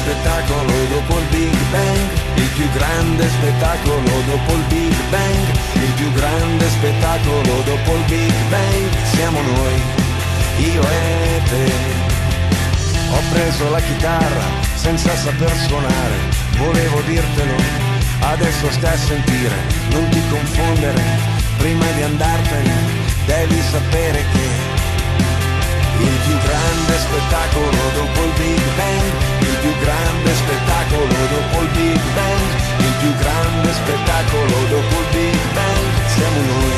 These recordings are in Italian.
spettacolo dopo il Big Bang, il più grande spettacolo dopo il Big Bang, il più grande spettacolo dopo il Big Bang, siamo noi, io e te. Ho preso la chitarra senza saper suonare, volevo dirtelo, adesso stai a sentire, non ti confondere, prima di andartene devi sapere che il più grande spettacolo dopo il Big Bang, il più grande spettacolo dopo il Big Bang, il più grande spettacolo dopo il Big Bang, siamo noi,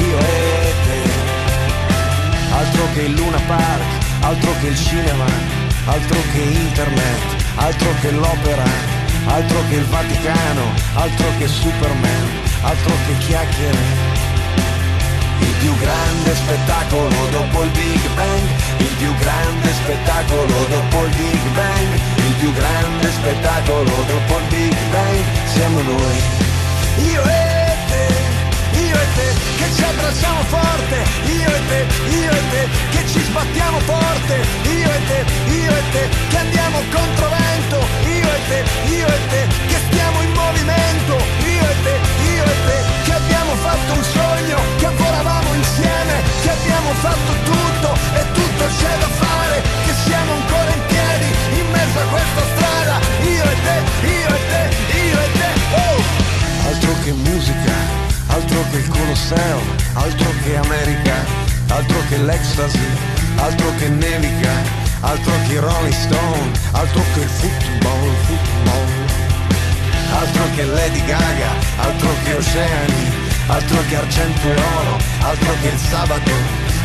io e te. Altro che il Luna Park, altro che il cinema, altro che internet, altro che l'opera, altro che il Vaticano, altro che Superman, altro che chiacchiere. Il più grande spettacolo dopo il Big Bang, il più grande spettacolo dopo il Big Bang, il più grande spettacolo dopo il Big Bang, siamo noi, io e te, che ci abbracciamo forte, io e te, che ci sbattiamo forte, io e te, che andiamo contro vento, io e te, che stiamo in movimento, io e te, che abbiamo fatto un sogno, che volavamo insieme, che abbiamo fatto tutto e tutto c'è da fare, che siamo ancora in piedi, in mezzo a questa strada, io e te, io e te, io e te, Altro che musica, altro che il Colosseo, altro che America, altro che l'ecstasy, altro che nevica, altro che Rolling Stone, altro che il football, altro che Lady Gaga, altro che oceani, altro che argento e oro, altro che il sabato,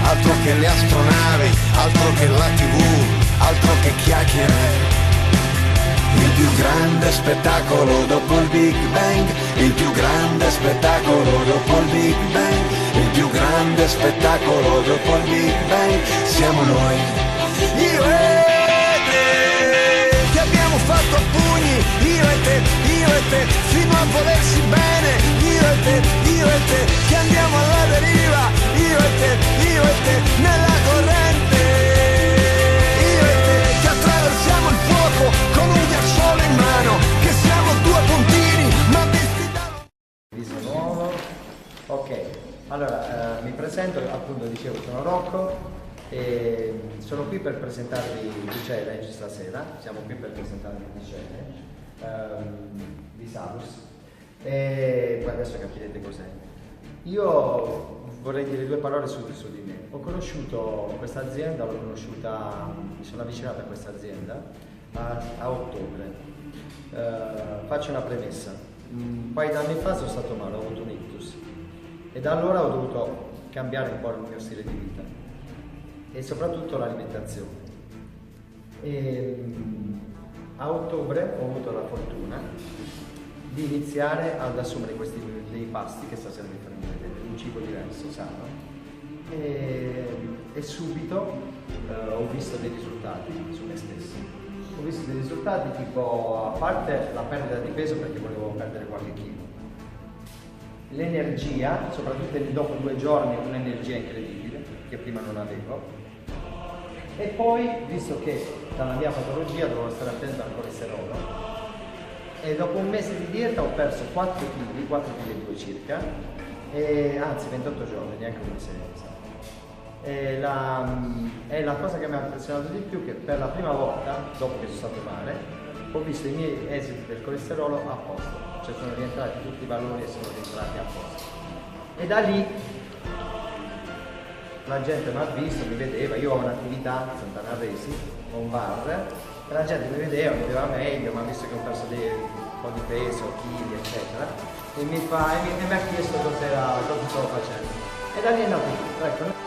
altro che le astronavi, altro che la TV, altro che chiacchiere. Il più grande spettacolo dopo il Big Bang, il più grande spettacolo dopo il Big Bang, il più grande spettacolo dopo il Big Bang, siamo noi, io e te, che abbiamo fatto a pugni, io e te, fino a volersi bene, io e te, che andiamo alla deriva, io e te, nella corrente, io e te, che attraversiamo il fuoco con un ghiacciolo in mano, che siamo due puntini, ma visti da... Viso nuovo. Ok, allora mi presento, appunto dicevo, sono Rocco e sono qui per presentarvi The Challenge stasera, siamo qui per presentarvi The Challenge di Salus e poi adesso capirete cos'è. Io vorrei dire due parole su di me. Ho conosciuto questa azienda, mi sono avvicinato a questa azienda a ottobre. Faccio una premessa. Un paio d'anni fa sono stato male, ho avuto un ictus e da allora ho dovuto cambiare un po' il mio stile di vita e soprattutto l'alimentazione. A ottobre ho avuto la fortuna di iniziare ad assumere dei pasti che stasera vi faremo vedere, un cibo diverso, sano, e subito ho visto dei risultati su me stesso. Ho visto dei risultati tipo, a parte la perdita di peso perché volevo perdere qualche chilo, l'energia, soprattutto dopo 2 giorni, un'energia incredibile che prima non avevo, e poi visto che dalla mia patologia dovevo stare attento al colesterolo e dopo un mese di dieta ho perso 4 kg, 4,2 kg circa, anzi 28 giorni, neanche un mese esatto. E la cosa che mi ha impressionato di più è che per la prima volta, dopo che sono stato male, ho visto i miei esiti del colesterolo a posto, cioè sono rientrati tutti i valori e sono rientrati a posto. E da lì la gente mi ha visto, mi vedeva, io ho un'attività a Sant'Anna-Resi, ho un bar, e la gente mi vedeva meglio, mi ha visto che ho perso un po' di peso, chili, eccetera, e mi ha chiesto cosa stavo facendo. E da lì è nato tutto, ecco.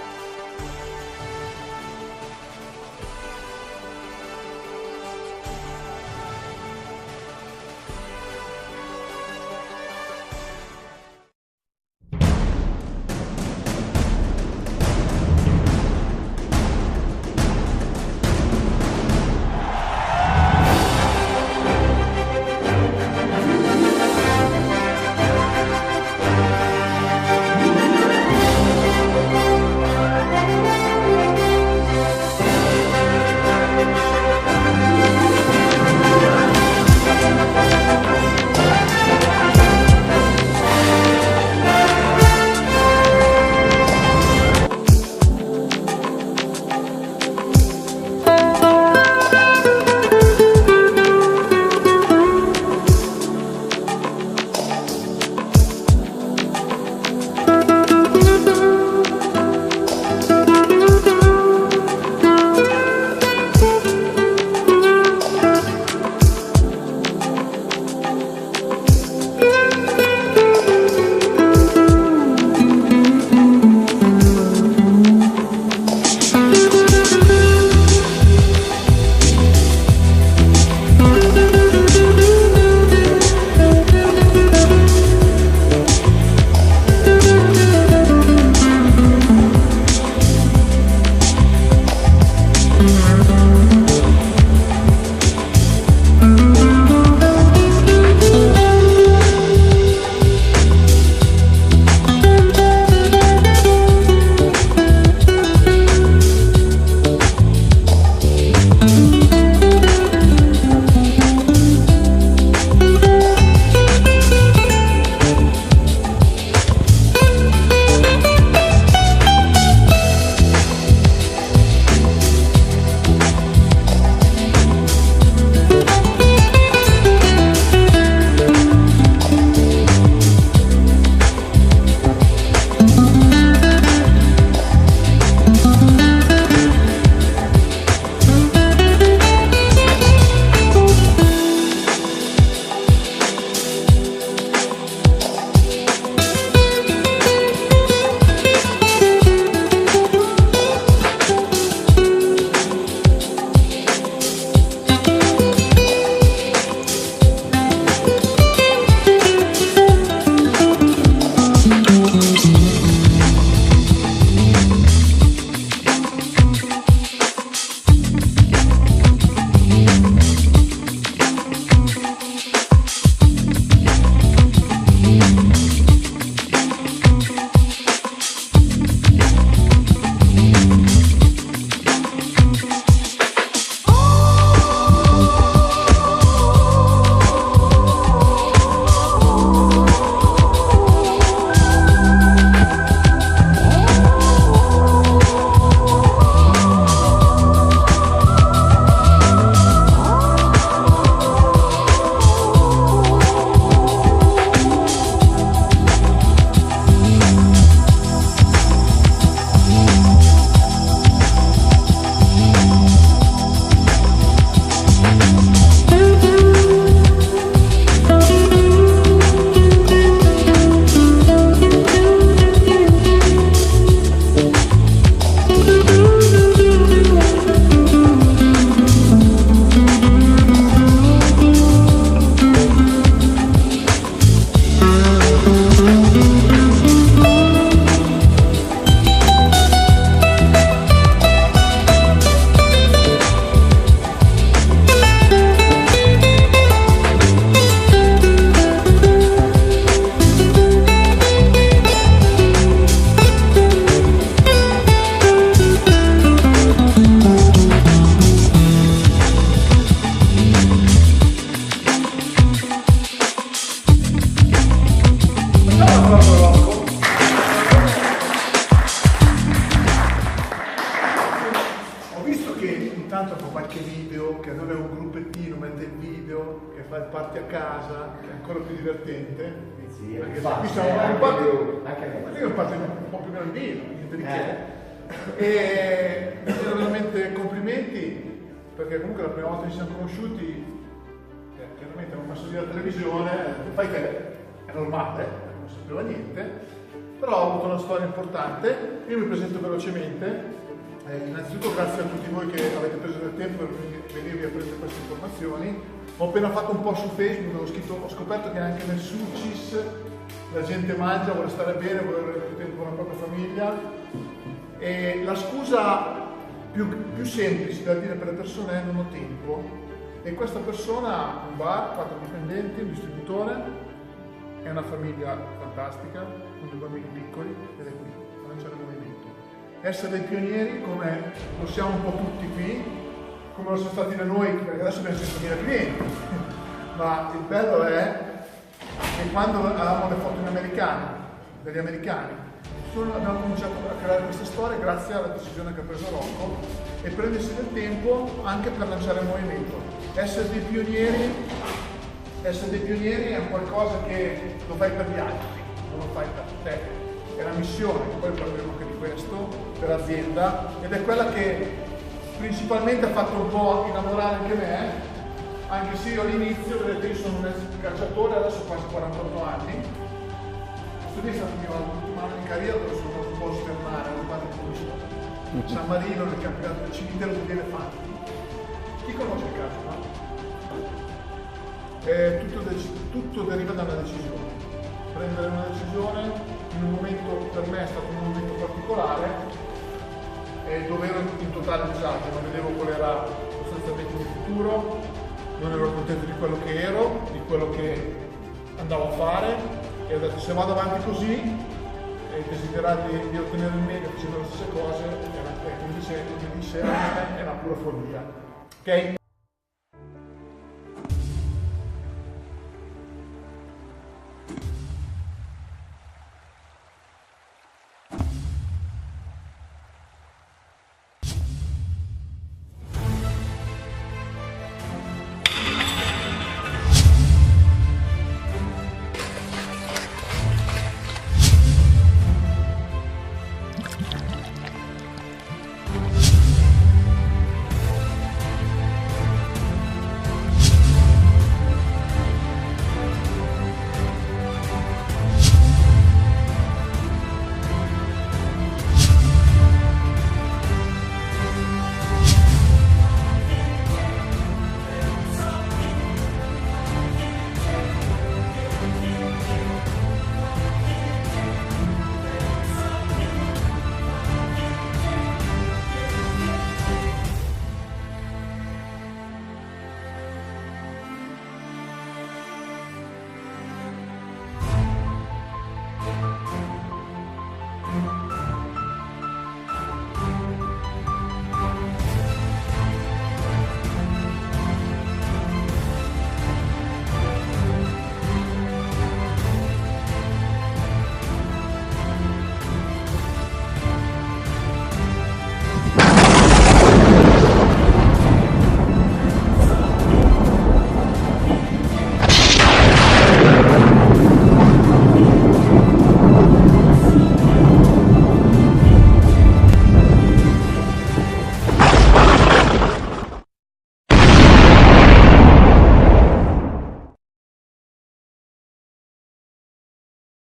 tanto fa qualche video, che allora è un gruppettino, mette il video, che fa il party a casa, che è ancora più divertente. Sì, perché infatti, qui siamo un party, anche è un party un po' più grandino, niente di che. E veramente complimenti, perché comunque la prima volta che ci siamo conosciuti, chiaramente avevo messo lì la televisione, fai te, è normale, non sapeva niente, però ho avuto una storia importante. Io mi presento velocemente. Innanzitutto grazie a tutti voi che avete preso del tempo per venirvi a prendere queste informazioni. Ho appena fatto un po' su Facebook, ho scoperto che anche nel Sucis la gente mangia, vuole stare bene, vuole avere più tempo con la propria famiglia. E la scusa più semplice da dire per le persone è non ho tempo. E questa persona ha un bar, 4 dipendenti, un distributore, è una famiglia fantastica, con 2 bambini piccoli ed è qui, a lanciare il movimento. Essere dei pionieri come lo siamo un po' tutti qui, come lo sono stati da noi, perché adesso abbiamo 100.000 clienti, ma il bello è che quando avevamo le foto degli americani, abbiamo cominciato a creare queste storie grazie alla decisione che ha preso Rocco e prendersi del tempo anche per lanciare il movimento. Essere dei pionieri è un qualcosa che lo fai per gli altri, non lo fai per te. È la missione, poi parleremo anche di questo, per l'azienda, ed è quella che principalmente ha fatto un po' innamorare anche me, anche se io all'inizio, vedete, io sono un ex calciatore, adesso ho quasi 48 anni, questo lì è stato il mio ultimo anno di carriera dove sono andato un po' a sfernare, a fare il San Marino, nel campionato del cimitero degli elefanti. Chi conosce il calcio, no? Tutto deriva da una decisione. Prendere una decisione in un momento, per me è stato un momento particolare, dove ero in totale disagio, non vedevo qual era sostanzialmente il mio futuro, non ero contento di quello che ero, di quello che andavo a fare, e ho detto se vado avanti così e desiderare di ottenere il meglio facendo le stesse cose, come dice è una pura follia. Okay?